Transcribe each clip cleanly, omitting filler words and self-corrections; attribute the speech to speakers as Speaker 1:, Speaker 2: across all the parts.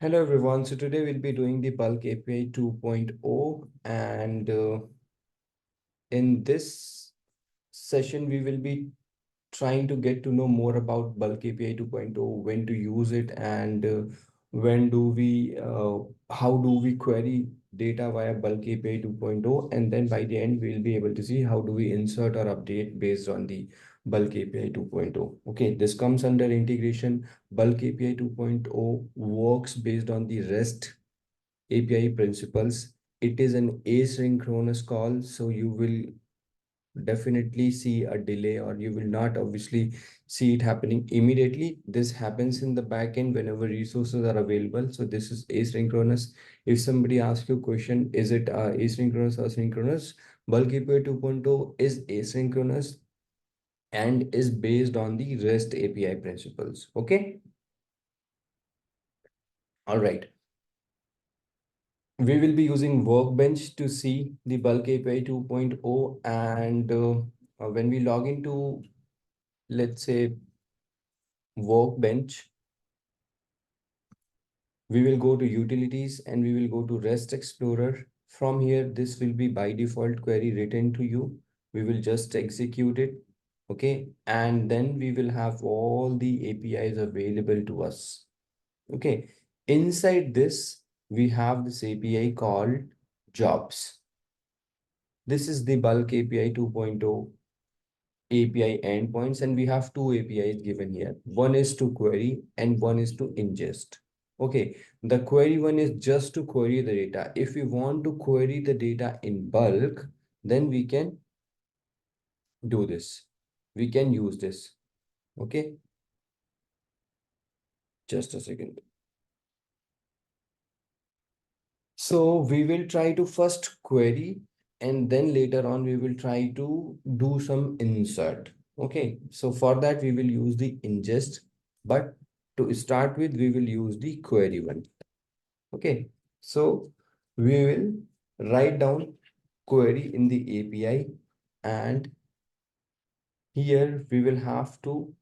Speaker 1: Hello everyone. So today we'll be doing the bulk API 2.0 and in this session we will be trying to get to know more about bulk API 2.0, when to use it and when do we how do we query data via bulk API 2.0, and then by the end we'll be able to see how do we insert or update based on the bulk API 2.0. Okay, this comes under integration. Bulk API 2.0 works based on the REST API principles. It is an asynchronous call, so you will definitely see a delay, or you will not obviously see it happening immediately. This happens in the backend whenever resources are available. So this is asynchronous. If somebody asks you a question, is it asynchronous or synchronous? Bulk API 2.0 is asynchronous and is based on the REST API principles. Okay. All right. We will be using Workbench to see the bulk API 2.0, and when we log into, let's say, Workbench, we will go to Utilities and we will go to REST Explorer. From here, this will be by default query written to you. We will just execute it. Okay. And then we will have all the APIs available to us. Okay. Inside this, we have this API called jobs. This is the bulk API 2.0 API endpoints, and we have two APIs given here. One is to query and one is to ingest. Okay, the query one is just to query the data. If we want to query the data in bulk, then we can do this. We can use this. Okay, just a second. So we will try to first query, and then later on we will try to do some insert. Okay, so for that we will use the ingest, but to start with we will use the query one. Okay, so we will write down query in the API, and here we will have to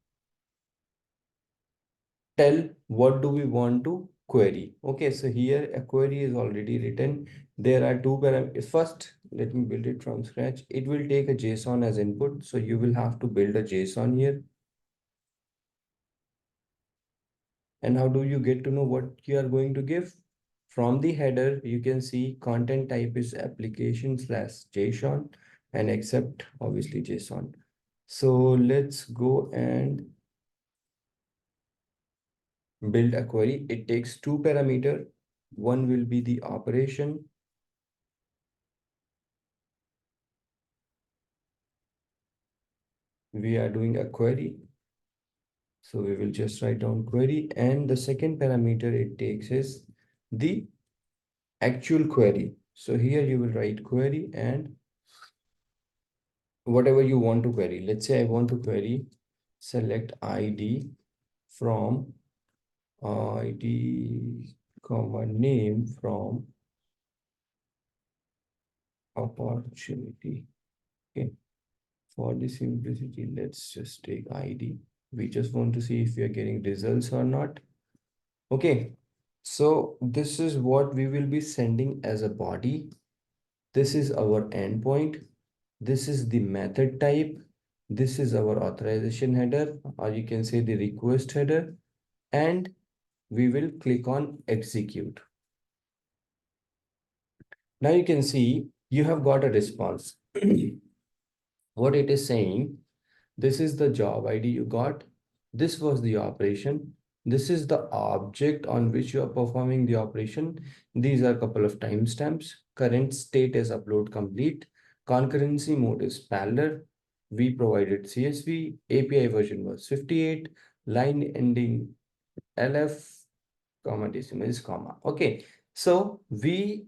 Speaker 1: tell what do we want to query. Okay, so here a query is already written. There are two parameters. First, let me build it from scratch. It will take a JSON as input, so you will have to build a JSON here. And how do you get to know what you are going to give? From the header, you can see content type is application slash JSON and accept obviously JSON. So let's go and build a query. It takes two parameters. One will be the operation. We are doing a query. So we will just write down query, and the second parameter it takes is the actual query. So here you will write query and whatever you want to query. Let's say I want to query select ID from ID comma name from opportunity. Okay. For the simplicity, let's just take ID. We just want to see if we are getting results or not. Okay. So this is what we will be sending as a body. This is our endpoint. This is the method type. This is our authorization header, or you can say the request header, and we will click on execute. Now you can see you have got a response. What it is saying, this is the job ID you got. This was the operation. This is the object on which you are performing the operation. These are a couple of timestamps. Current state is upload complete. Concurrency mode is parallel. We provided CSV. API version was 58. Line ending LF, comma decimal is comma. Okay. So we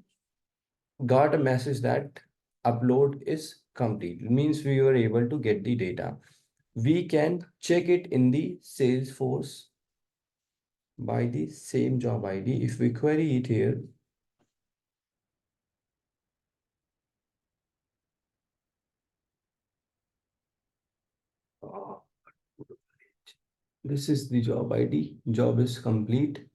Speaker 1: got a message that upload is complete. It means we were able to get the data. We can check it in the Salesforce by the same job ID. If we query it here, uh, this is the job ID. Job is complete.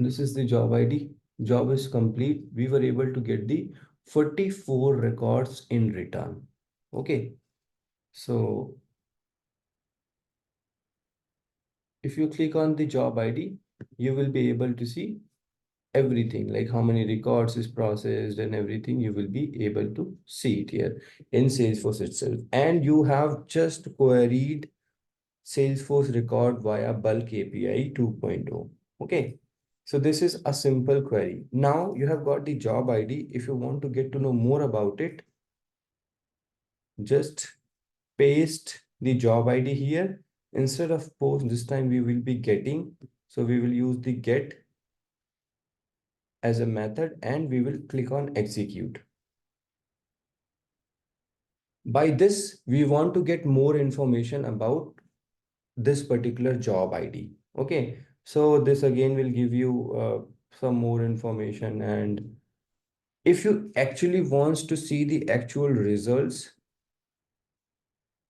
Speaker 1: This is the job ID. Job is complete. We were able to get the 44 records in return. Okay, so if you click on the job ID, you will be able to see everything, like how many records is processed and everything. You will be able to see it here in Salesforce itself. And you have just queried Salesforce record via bulk API 2.0. Okay. So this is a simple query. Now you have got the job ID. If you want to get to know more about it, just paste the job ID here. Instead of post, this time we will be getting. So we will use the get as a method and we will click on execute. By this, we want to get more information about this particular job ID. Okay, so this again will give you some more information. And if you actually wants to see the actual results,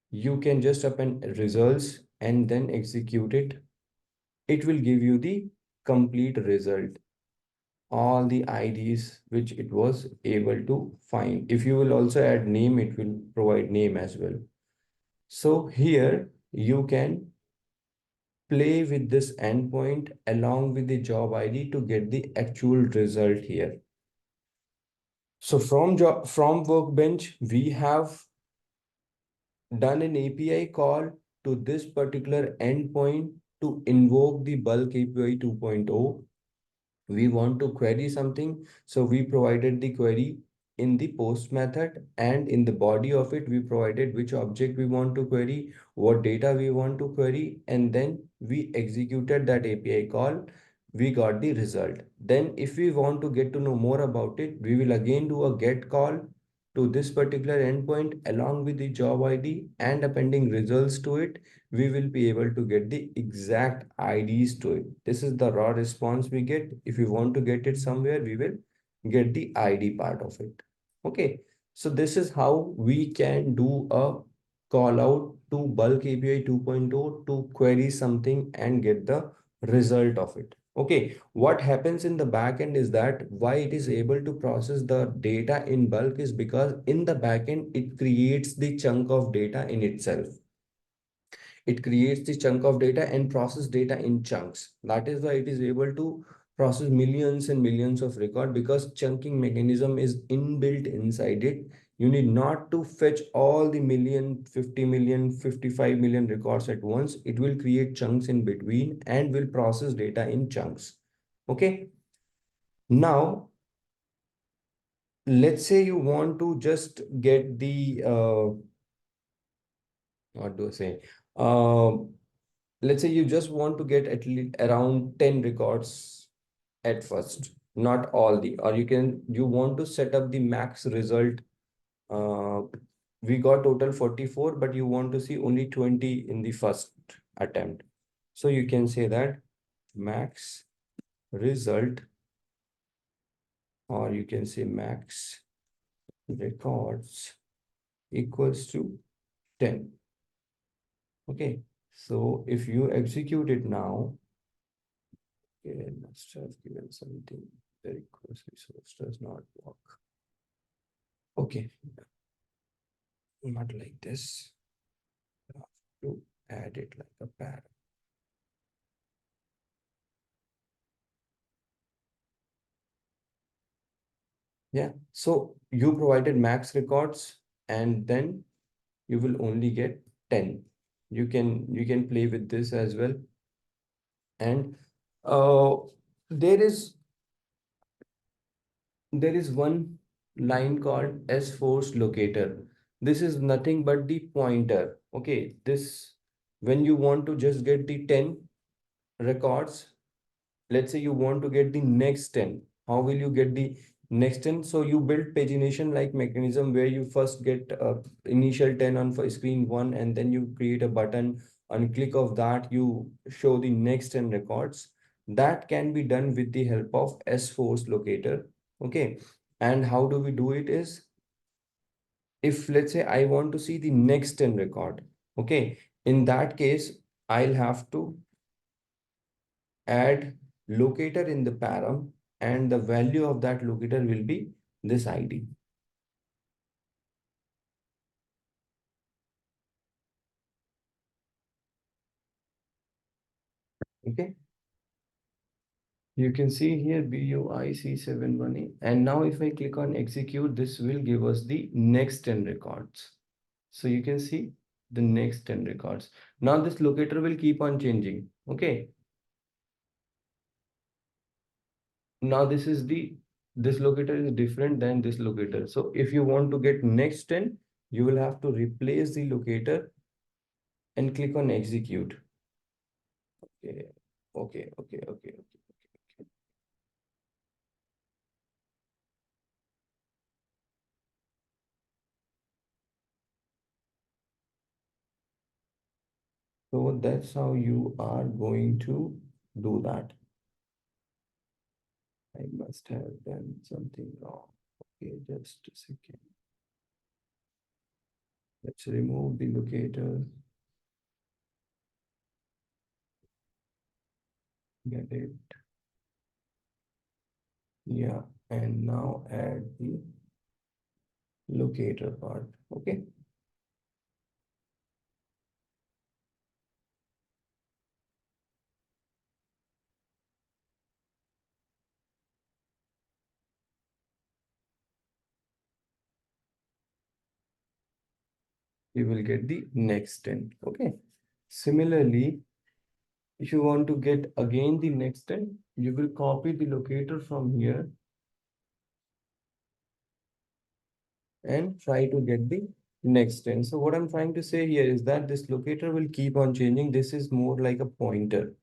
Speaker 1: you can just open results and then execute it. It will give you the complete result, all the IDs which it was able to find. If you will also add name, it will provide name as well. So here you can play with this endpoint along with the job ID to get the actual result here. So from Workbench, we have done an API call to this particular endpoint to invoke the bulk API 2.0. We want to query something, so we provided the query in the post method, and in the body of it we provided which object we want to query, what data we want to query, and then we executed that API call. We got the result. Then if we want to get to know more about it, we will again do a get call to this particular endpoint along with the job ID and appending results to it. We will be able to get the exact IDs to it. This is the raw response we get. If we want to get it somewhere, we will get the ID part of it. Okay. So this is how we can do a call out to bulk API 2.0 to query something and get the result of it. Okay, what happens in the backend is that why it is able to process the data in bulk is because in the backend it creates the chunk of data in itself. It creates the chunk of data and process data in chunks. That is why it is able to process millions and millions of record, because chunking mechanism is inbuilt inside it. You need not to fetch all the million, 50 million, 55 million records at once. It will create chunks in between and will process data in chunks. Okay. Now, let's say you want to just get the, what do I say? Uh, let's say you just want to get at least around 10 records at first, not all the, or you want to set up the max result. uh, we got total 44, but you want to see only 20 in the first attempt. So you can say that max result, or you can say max records equals to 10. Okay, so if you execute it now, okay, I must have given something. The request resource does not work. Okay, not like this. I have to add it like a pair. Yeah, so you provided max records and then you will only get 10. You can play with this as well. And uh, there is there is one line called S-force locator. This is nothing but the pointer. Okay, this, when you want to just get the 10 records, let's say you want to get the next 10. How will you get the next 10? So you build pagination like mechanism where you first get initial 10 on for screen 1, and then you create a button. On click of that, you show the next 10 records. That can be done with the help of S-force locator. Okay, and how do we do it is, if let's say I want to see the next 10 record, okay, in that case I'll have to add locator in the param, and the value of that locator will be this ID. Okay. You can see here BUIC71A. And now if I click on execute, this will give us the next 10 records. So you can see the next 10 records. Now this locator will keep on changing. Okay. Now this locator is different than this locator. So if you want to get next 10, you will have to replace the locator and click on execute. Okay. Okay. So that's how you are going to do that. I must have done something wrong. Okay, just a second. Let's remove the locator. Get it. Yeah, and now add the locator part. Okay. You will get the next 10. Okay. Similarly, if you want to get again the next 10, you will copy the locator from here and try to get the next 10. So what I'm trying to say here is that this locator will keep on changing. This is more like a pointer.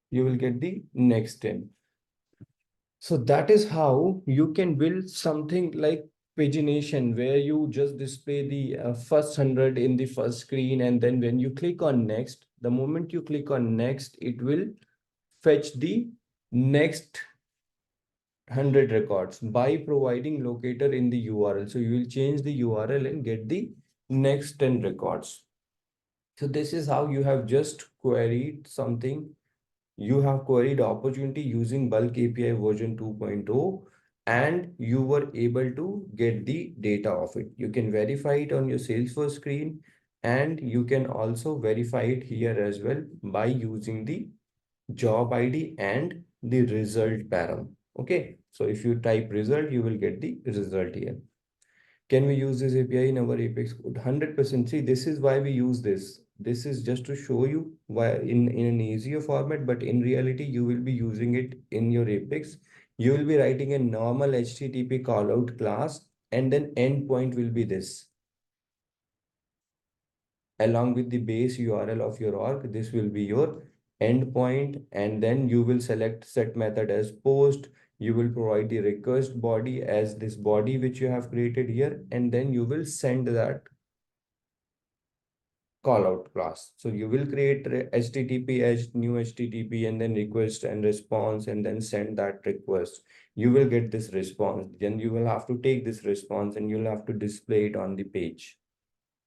Speaker 1: You will get the next 10. So that is how you can build something like pagination, where you just display the first 100 in the first screen, and then when you click on next, the moment you click on next, it will fetch the next 100 records by providing locator in the URL. So you will change the URL and get the next 10 records. So this is how you have just queried something. You have queried opportunity using bulk API version 2.0, and you were able to get the data of it. You can verify it on your Salesforce screen, and you can also verify it here as well by using the job ID and the result param. Okay, so if you type result, you will get the result here. Can we use this API in our Apex code? 100%. See, this is why we use this. This is just to show you why in an easier format, but in reality, you will be using it in your Apex. You will be writing a normal HTTP callout class, and then endpoint will be this. Along with the base URL of your org, this will be your endpoint, and then you will select set method as post. You will provide the request body as this body which you have created here, and then you will send that call out class. So you will create HTTP as new HTTP, and then request and response, and then send that request. You will get this response. Then you will have to take this response and you'll have to display it on the page,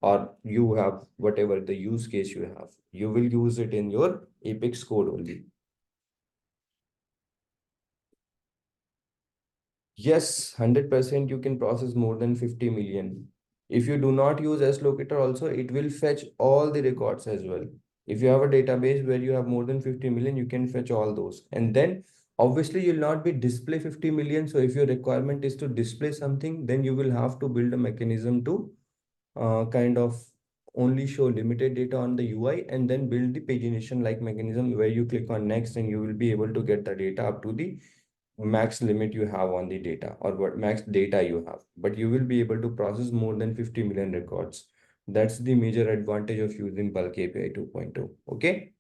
Speaker 1: or you have whatever the use case you have. You will use it in your Apex code only. Yes, 100% you can process more than 50 million. If you do not use S locator also, it will fetch all the records as well. If you have a database where you have more than 50 million, you can fetch all those. And then obviously you'll not be display 50 million. So if your requirement is to display something, then you will have to build a mechanism to kind of only show limited data on the UI, and then build the pagination like mechanism where you click on next and you will be able to get the data up to the max limit you have on the data, or what max data you have, but you will be able to process more than 50 million records. That's the major advantage of using bulk API 2.0. Okay.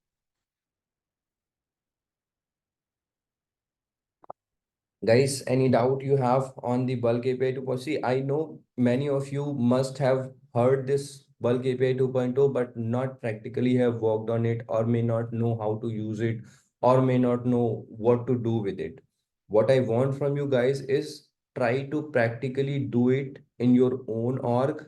Speaker 1: Guys, any doubt you have on the bulk API 2.0? See, I know many of you must have heard this bulk API 2.0, but not practically have worked on it, or may not know how to use it, or may not know what to do with it. What I want from you guys is try to practically do it in your own org.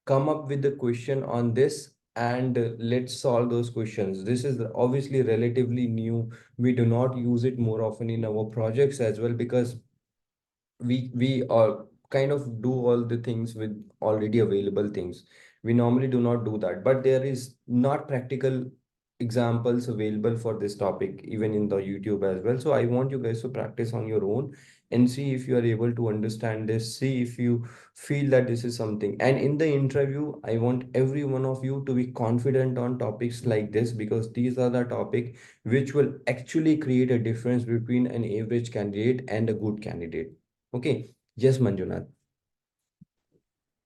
Speaker 1: Come up with the question on this and let's solve those questions. This is obviously relatively new. We do not use it more often in our projects as well, because we are kind of do all the things with already available things. We normally do not do that, but there is not practical examples available for this topic even in the YouTube as well. So I want you guys to practice on your own and see if you are able to understand this, see if you feel that this is something. And in the interview, I want every one of you to be confident on topics like this, because these are the topic which will actually create a difference between an average candidate and a good candidate. Okay. Yes, Manjunath.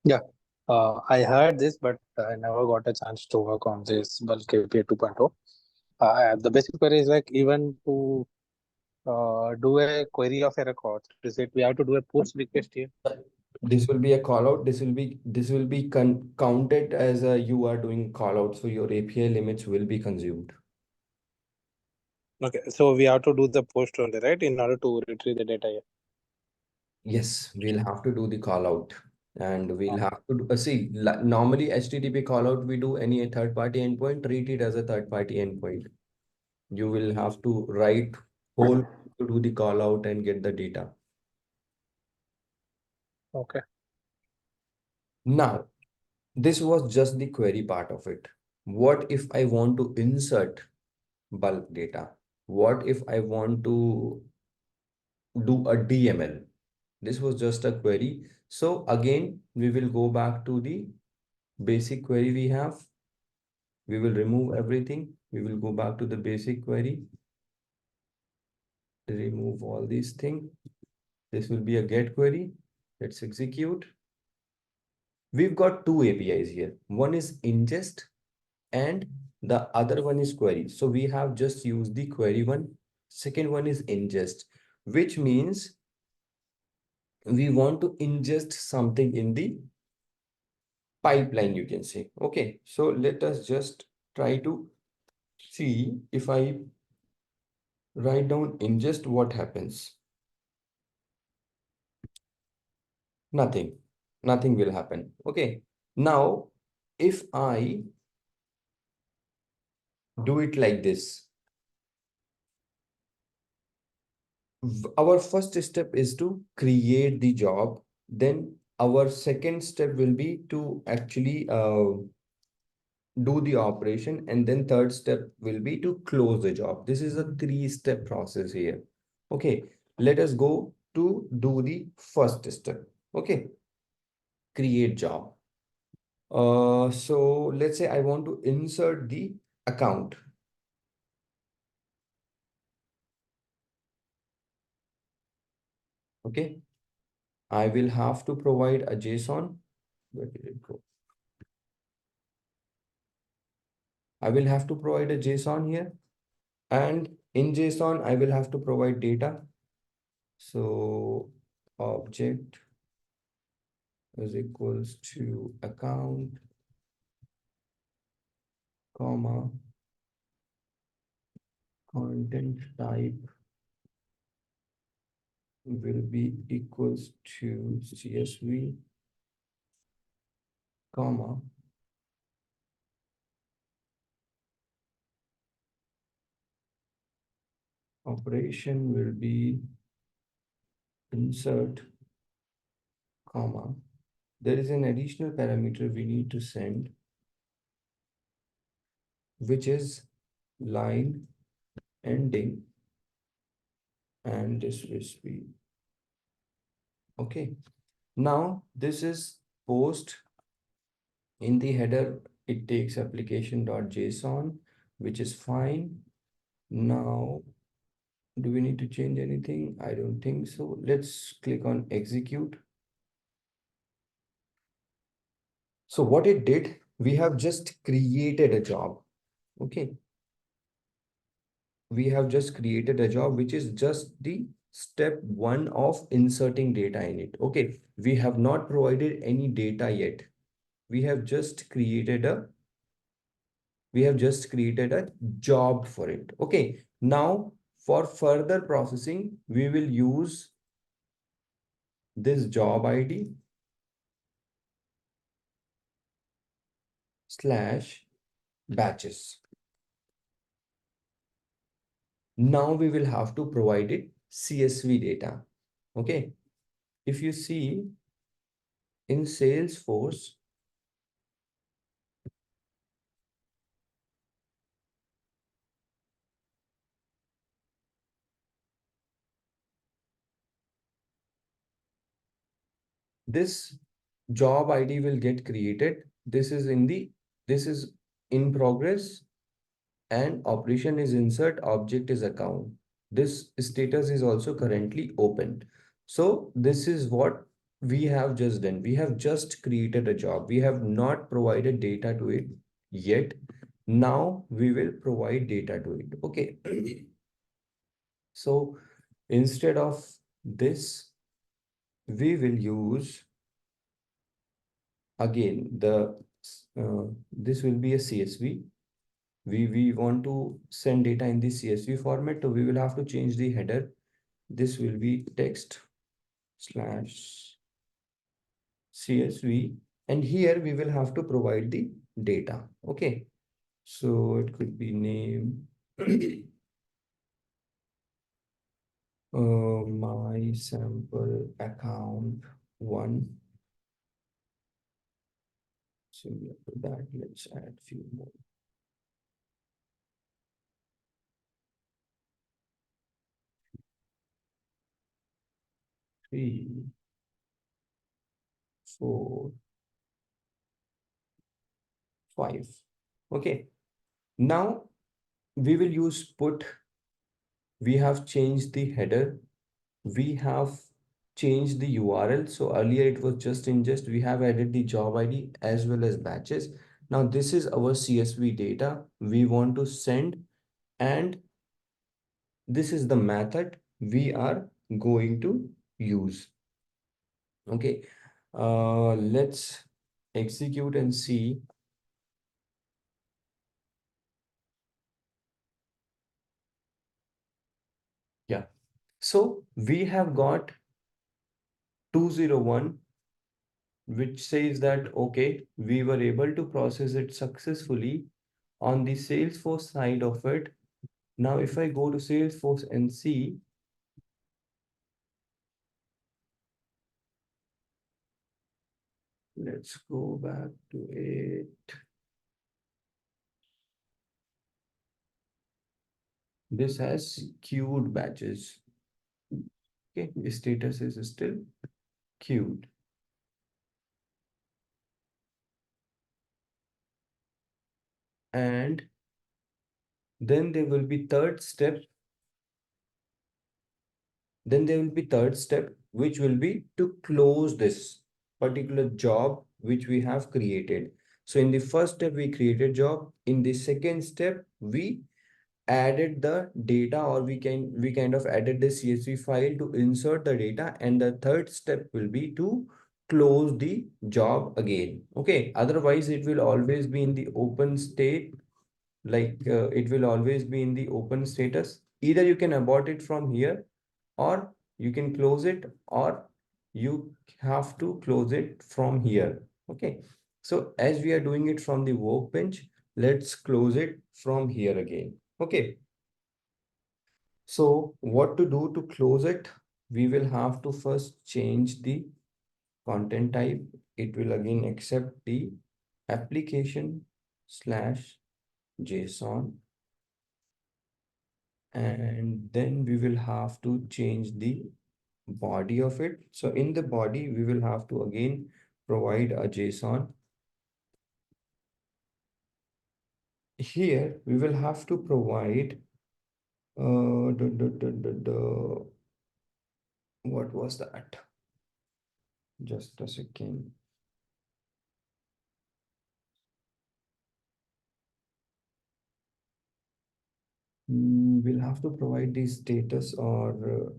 Speaker 2: Yeah. I heard this, but I never got a chance to work on this bulk API 2.0. The basic query is like, even to do a query of a record, is it we have to do a post request here?
Speaker 1: This will be a call out. This will be counted as a you are doing call out. So your API limits will be consumed.
Speaker 2: Okay, so we have to do the post only, right, in order to retrieve the data here.
Speaker 1: Yes, we'll have to do the call out, and we'll
Speaker 2: Oh,
Speaker 1: have to see, normally HTTP call out, we do any third party endpoint, treat it as a third party endpoint. You will have to write whole to do the call out and get the data.
Speaker 2: okay.
Speaker 1: Now, this was just the query part of it. What if I want to insert bulk data? What if I want to do a DML? This was just a query. So again, we will go back to the basic query we have. We will remove everything. We will go back to the basic query, remove all these things. This will be a get query. Let's execute. We've got two APIs here. One is ingest and the other one is query. So we have just used the query one. Second one is ingest, which means we want to ingest something in the pipeline, you can say. Okay, so let us just try to see if I write down ingest, what happens? Nothing. Nothing will happen. Okay. Now, if I do it like this, our first step is to create the job. Then our second step will be to actually do the operation, and then third step will be to close the job. This is a three-step process here. Okay, let us go to do the first step. Okay, create job. So let's say I want to insert the account. Okay, I will have to provide a JSON. Where did it go? I will have to provide a JSON here, and in JSON I will have to provide data. So object is equals to account, comma, content type will be equals to CSV, comma, operation will be insert, comma. There is an additional parameter we need to send, which is line ending, and this will be okay. Now this is post. In the header it takes application.json, which is fine. Now do we need to change anything? I don't think so. Let's click on execute. So what it did, we have just created a job. Okay, we have just created a job, which is just the step one of inserting data in it. Okay, we have not provided any data yet. We have just created a job for it. Okay, now for further processing, we will use this job ID slash batches. Now we will have to provide it CSV data. Okay. If you see in Salesforce, this job ID will get created. This is in progress, and operation is insert, object is account. This status is also currently open. So this is what we have just done. We have just created a job. We have not provided data to it yet. Now we will provide data to it. Okay. So instead of this, we will use again this will be a CSV. We want to send data in the CSV format, so we will have to change the header. This will be text slash CSV, and here we will have to provide the data. Okay, so it could be name, my sample account one. Similar to that, let's add few more. 3, 4, 5. Okay, now we will use put. We have changed the header. We have changed the URL. So earlier it was just ingest. We have added the job ID as well as batches. Now this is our CSV data we want to send, and this is the method we are going to use. Okay, let's execute and see. Yeah, so we have got 201, which says that, okay, we were able to process it successfully on the Salesforce side of it. Now, if I go to Salesforce and see, let's go back to it. This has queued batches. Okay, the status is still queued. And then there will be third step. Then there will be third step, which will be to close this particular job which we have created. So in the first step, we created job. In the second step, we added the data, or we kind of added the CSV file to insert the data, and the third step will be to close the job again. Okay, otherwise it will always be in the open state, like it will always be in the open status. Either you can abort it from here, or you can close it, or you have to close it from here. Okay, so as we are doing it from the workbench, let's close it from here again. Okay, so what to do to close it? We will have to first change the content type. It will again accept the application slash JSON, and then we will have to change the body of it. So in the body, we will have to again provide a JSON. Here, we will have to provide what was that? Just a second. We'll have to provide the status or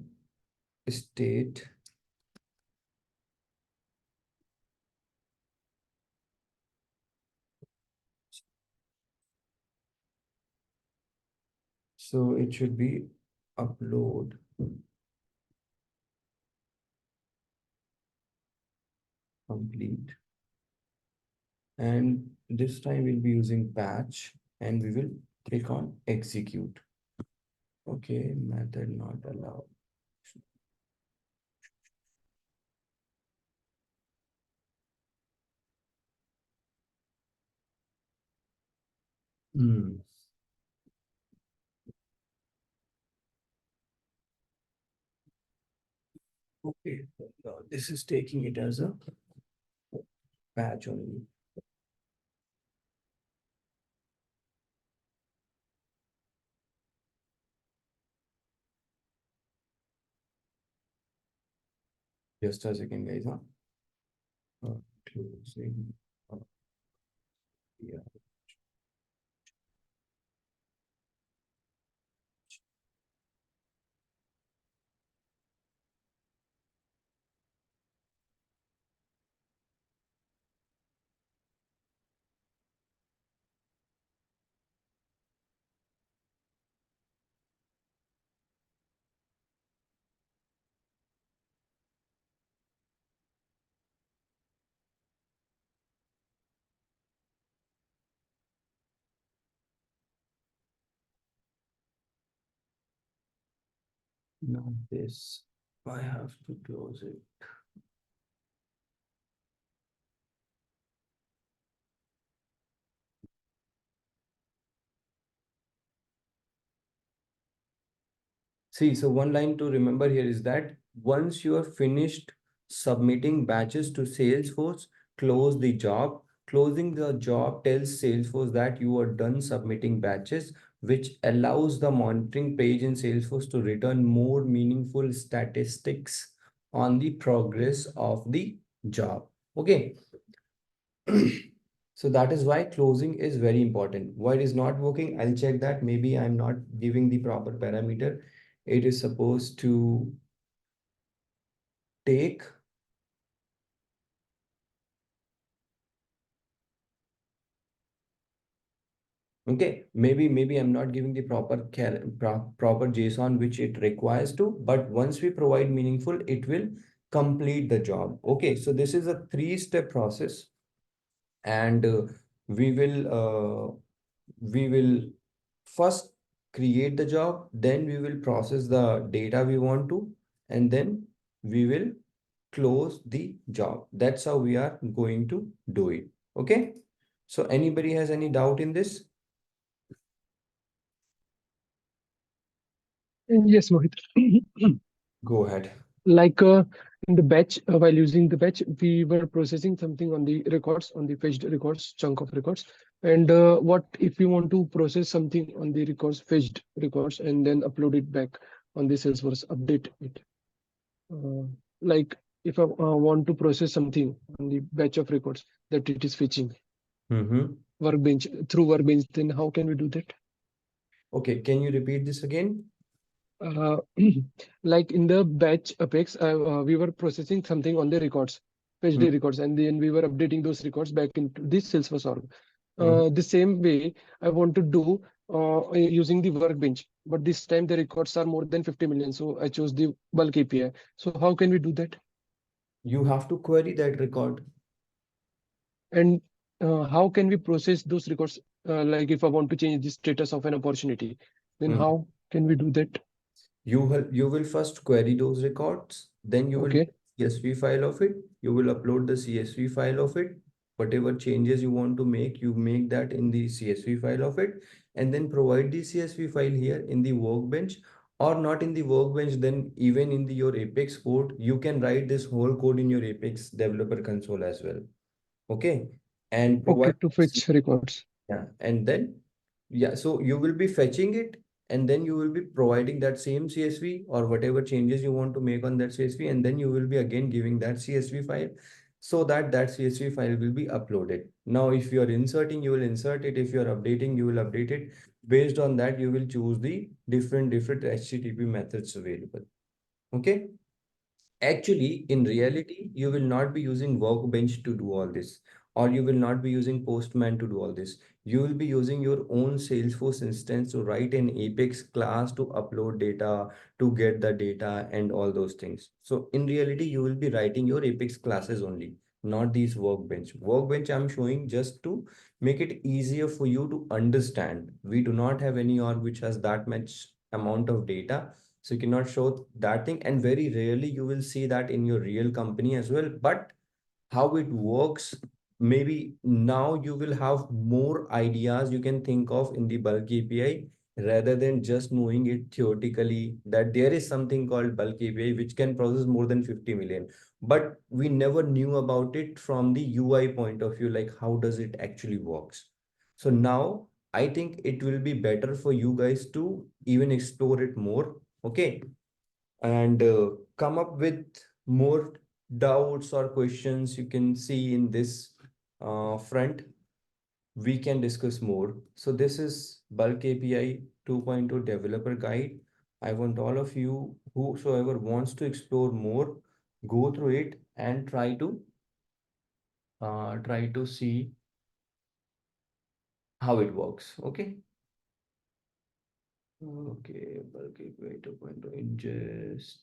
Speaker 1: state. So it should be upload complete. And This time we'll be using patch and we will click on execute. Okay, method not allowed. Hmm. Okay, this is taking it as a patch only. Just a second, guys. Huh? Closing. Uh, yeah. Now this, I have to close it. See, so one line to remember here is that once you are finished submitting batches to Salesforce, close the job. Closing the job tells Salesforce that you are done submitting batches, which allows the monitoring page in Salesforce to return more meaningful statistics on the progress of the job. Okay. So that is why closing is very important. Why it is not working, I'll check that. Maybe I'm not giving the proper parameter. It is supposed to take, okay, maybe I'm not giving the proper JSON which it requires to, but once we provide meaningful, it will complete the job. Okay, so this is a three-step process, and we will first create the job, then we will process the data we want to, and then we will close the job. That's how we are going to do it. Okay. So anybody has any doubt in this?
Speaker 3: Yes, Mohit.
Speaker 1: Go ahead.
Speaker 3: Like in the batch, while using the batch, we were processing something on the records, on the fetched records, chunk of records. And what if we want to process something on the records, fetched records, and then upload it back on the Salesforce, update it? Uh, like if I want to process something on the batch of records that it is fetching
Speaker 1: Mm-hmm.
Speaker 3: workbench through workbench, then how can we do that?
Speaker 1: Okay, can you repeat this again?
Speaker 3: Uh, like in the batch Apex, we were processing something on the records, fetch the records, and then we were updating those records back into this Salesforce org.
Speaker 1: Mm-hmm.
Speaker 3: The same way I want to do using the workbench, but this time the records are more than 50 million. So I chose the bulk API. So how can we do that?
Speaker 1: You have to query that record.
Speaker 3: And how can we process those records? Like if I want to change the status of an opportunity, then
Speaker 1: Mm.
Speaker 3: how can we do that?
Speaker 1: You will first query those records, then you will
Speaker 3: Okay.
Speaker 1: CSV file of it. You will upload the CSV file of it. Whatever changes you want to make, you make that in the CSV file of it, and then provide the CSV file here in the workbench, or not in the workbench, then even in your Apex code, you can write this whole code in your Apex developer console as well. Okay, and
Speaker 3: Okay,
Speaker 1: provide.
Speaker 3: to fetch records.
Speaker 1: Yeah, and then, yeah, so you will be fetching it, and then you will be providing that same CSV or whatever changes you want to make on that CSV, and then you will be again giving that CSV file so that that CSV file will be uploaded. Now, if you are inserting, you will insert it. If you are updating, you will update it. Based on that, you will choose the different HTTP methods available. Okay. Actually, in reality, you will not be using Workbench to do all this, or you will not be using Postman to do all this. You will be using your own Salesforce instance to write an Apex class to upload data, to get the data, and all those things. So in reality, you will be writing your Apex classes only, not these workbench. Workbench I'm showing just to make it easier for you to understand. We do not have any org which has that much amount of data. So you cannot show that thing. And very rarely you will see that in your real company as well. But how it works, maybe now you will have more ideas you can think of in the bulk API rather than just knowing it theoretically that there is something called bulk API which can process more than 50 million. But we never knew about it from the UI point of view, like how does it actually works. So now I think it will be better for you guys to even explore it more. Okay, and come up with more doubts or questions you can see in this front. We can discuss more. So this is bulk API 2.0 developer guide. I want all of you, whosoever wants to explore more, go through it and try to see how it works. Okay. Okay, bulk API 2.0 ingest.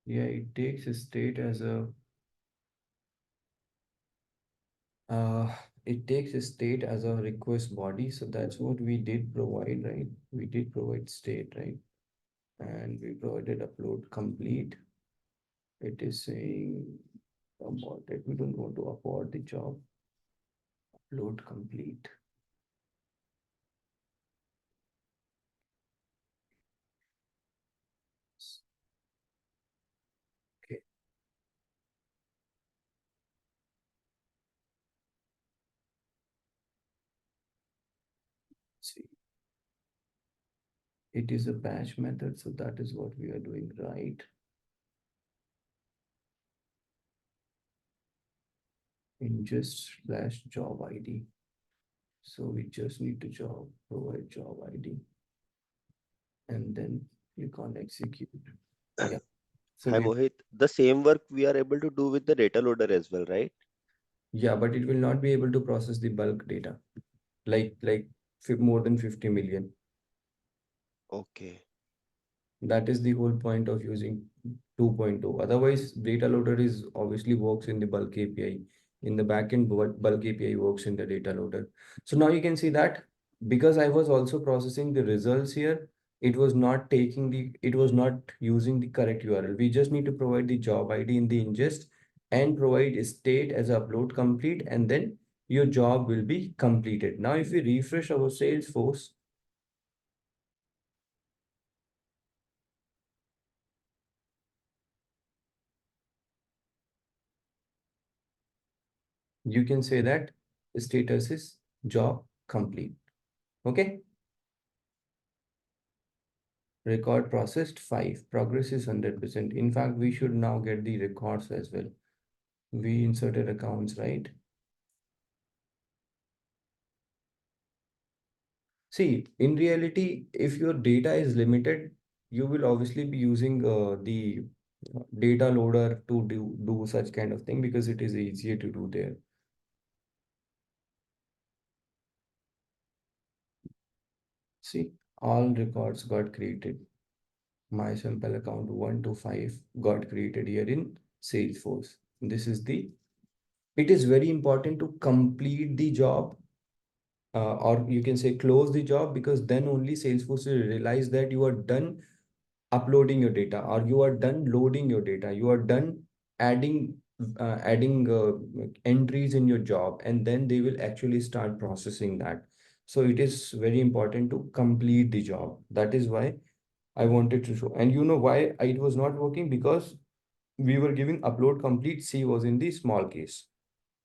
Speaker 1: Yeah, it takes a state as a uh, it takes a state as a request body. So that's what we did provide, right? We did provide state, right? And we provided upload complete. It is saying about it. We don't want to abort the job. Upload complete. Okay. See, it is a batch method. So that is what we are doing, right? Ingest slash job ID. So we just need to provide job ID and then click on execute. Yeah. So
Speaker 4: Hi
Speaker 1: we,
Speaker 4: Mohit, the same work we are able to do with the data loader as well, right?
Speaker 1: yeah, but it will not be able to process the bulk data, like more than 50 million.
Speaker 4: Okay.
Speaker 1: That is the whole point of using 2.0. Otherwise, data loader is obviously works in the bulk API. In the backend, bulk API works in the data loader. So now you can see that because I was also processing the results here, it was not using the correct URL. We just need to provide the job ID in the ingest and provide state as upload complete, and then your job will be completed. Now, if we refresh our Salesforce, you can say that status is job complete. Okay. Record processed 5. Progress is 100%. In fact, we should now get the records as well. We inserted accounts, right? See, in reality, if your data is limited, you will obviously be using the data loader to do such kind of thing because it is easier to do there. See, all records got created. My sample account 1 to 5 got created here in Salesforce. This is it is very important to complete the job, or you can say close the job, because then only Salesforce will realize that you are done uploading your data, or you are done loading your data, you are done adding entries in your job, and then they will actually start processing that. So it is very important to complete the job. That is why I wanted to show. And you know why it was not working? Because we were giving upload complete, C was in the small case.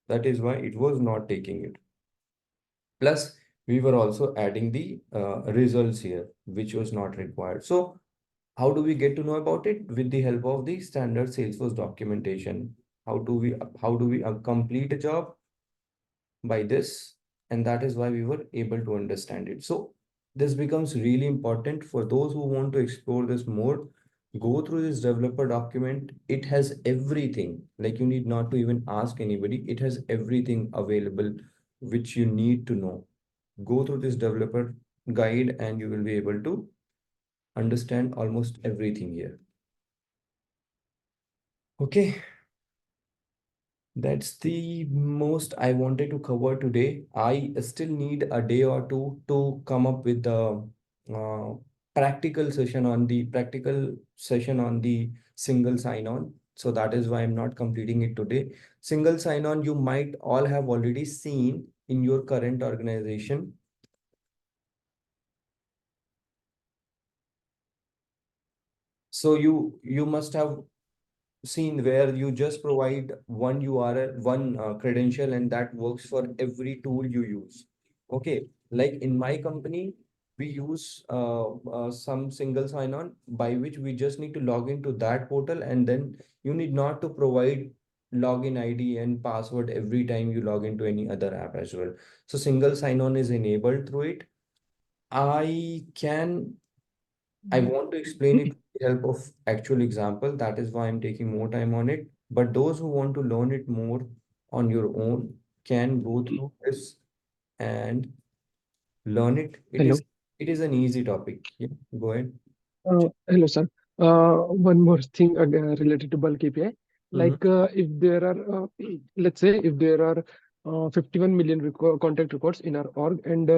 Speaker 1: That is why it was not taking it. Plus, we were also adding the results here, which was not required. So how do we get to know about it? With the help of the standard Salesforce documentation. How do we complete a job? By this, and that is why we were able to understand it. So this becomes really important for those who want to explore this more. Go through this developer document. It has everything. Like you need not to even ask anybody. It has everything available which you need to know. Go through this developer guide and you will be able to understand almost everything here. Okay, that's the most I wanted to cover today. I still need a day or two to come up with the uh, practical session on the single sign-on. So that is why I'm not completing it today. Single sign-on, you might all have already seen in your current organization. So you must have seen where you just provide one URL, one credential, and that works for every tool you use. Okay, like in my company, we use some single sign-on by which we just need to log into that portal, and then you need not to provide login ID and password every time you log into any other app as well. So single sign-on is enabled through it. I can I want to explain it with the help of actual example. That is why I'm taking more time on it. But those who want to learn it more on your own can go through this and learn it.
Speaker 3: Hello.
Speaker 1: It is an easy topic. Yeah, go ahead.
Speaker 3: Hello, sir. One more thing related to bulk API.
Speaker 1: Mhm.
Speaker 3: Like, if there are, let's say, if there are 51 million contact records in our org, and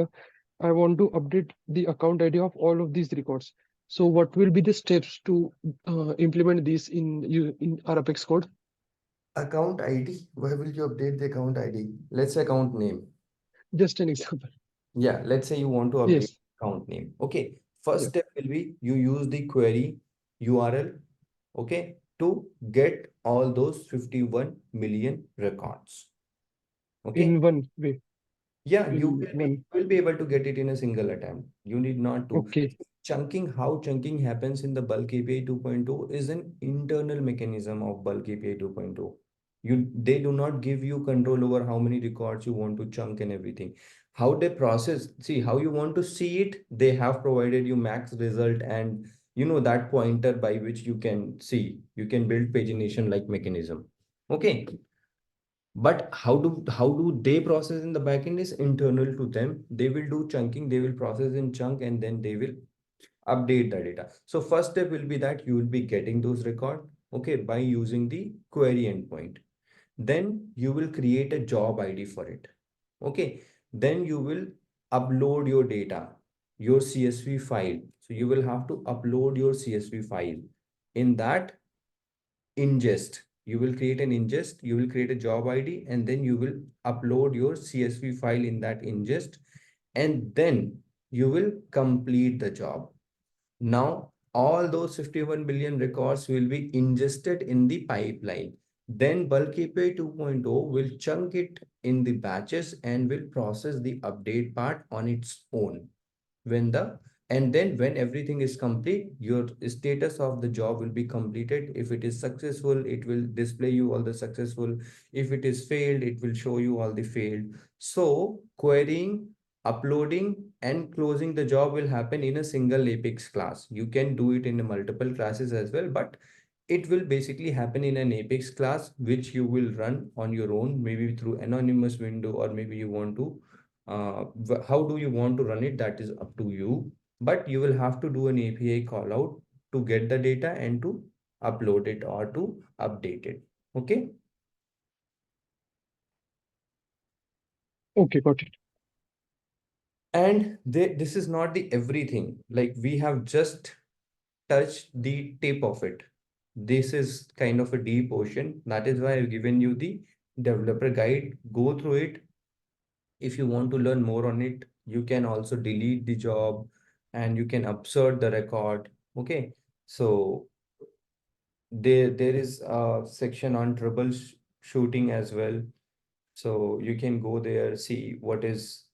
Speaker 3: I want to update the account ID of all of these records. So, what will be the steps to implement this in our Apex code?
Speaker 1: Account ID. Why will you update the account ID? Let's say account name.
Speaker 3: Just an example.
Speaker 1: Yeah, let's say you want to update
Speaker 3: Yes.
Speaker 1: account name. Okay. First
Speaker 3: Yeah.
Speaker 1: step will be you use the query URL, okay, to get all those 51 million records. Okay.
Speaker 3: In one way.
Speaker 1: Yeah,
Speaker 3: In one.
Speaker 1: you will be able to get it in a single attempt. You need not to.
Speaker 3: Okay.
Speaker 1: Chunking, how chunking happens in the bulk API 2.0 is an internal mechanism of bulk API 2.0. They do not give you control over how many records you want to chunk and everything. How they process, see how you want to see it, they have provided you max result and that pointer by which you can see. You can build pagination like mechanism. Okay. But how do they process in the backend is internal to them. They will do chunking, they will process in chunk, and then they will update the data. So first step will be that you will be getting those record, okay, by using the query endpoint. Then you will create a job ID for it. Okay. Then you will upload your data, your CSV file. So you will have to upload your CSV file. In that ingest, you will create an ingest, you will create a job ID, and then you will upload your CSV file in that ingest, and then you will complete the job. Now all those 51 billion records will be ingested in the pipeline. Then bulk API 2.0 will chunk it in the batches and will process the update part on its own. And then when everything is complete, your status of the job will be completed. If it is successful, it will display you all the successful. If it is failed, it will show you all the failed. So querying, uploading, and closing the job will happen in a single Apex class. You can do it in multiple classes as well, but it will basically happen in an Apex class, which you will run on your own, maybe through anonymous window, or maybe you want to how do you want to run it, that is up to you. But you will have to do an API call out to get the data and to upload it or to update it. Okay.
Speaker 3: Okay, got it.
Speaker 1: And this is not the everything. Like we have just touched the tip of it. This is kind of a deep ocean. That is why I've given you the developer guide. Go through it. If you want to learn more on it, you can also delete the job and you can upsert the record. Okay. So there is a section on troubleshooting as well. So you can go there, see what is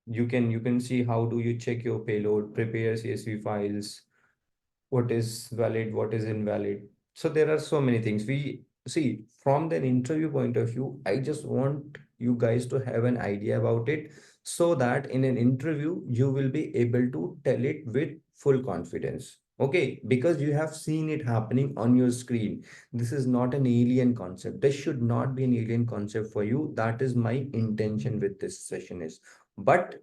Speaker 1: you can see how do you check your payload, prepare CSV files, what is valid, what is invalid. So there are so many things. We see from the interview point of view, I just want you guys to have an idea about it so that in an interview, you will be able to tell it with full confidence. Okay, because you have seen it happening on your screen. This is not an alien concept. This should not be an alien concept for you. That is my intention with this session is. But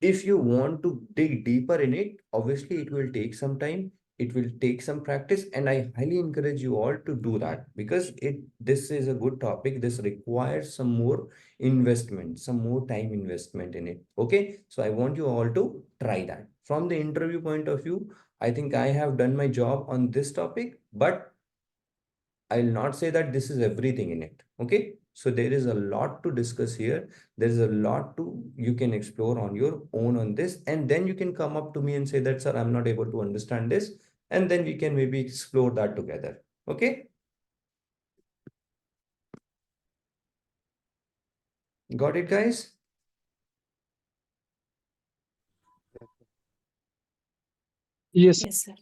Speaker 1: if you want to dig deeper in it, obviously it will take some time, it will take some practice, and I highly encourage you all to do that, because this is a good topic. This requires some more investment, some more time investment in it. Okay, so I want you all to try that. From the interview point of view, I think I have done my job on this topic, but I'll not say that this is everything in it. Okay. So there is a lot to discuss here. There is a lot to you can explore on your own on this. And then you can come up to me and say that, sir, I'm not able to understand this. And then we can maybe explore that together. Okay. Got it, guys?
Speaker 3: Yes.
Speaker 5: Yes, sir.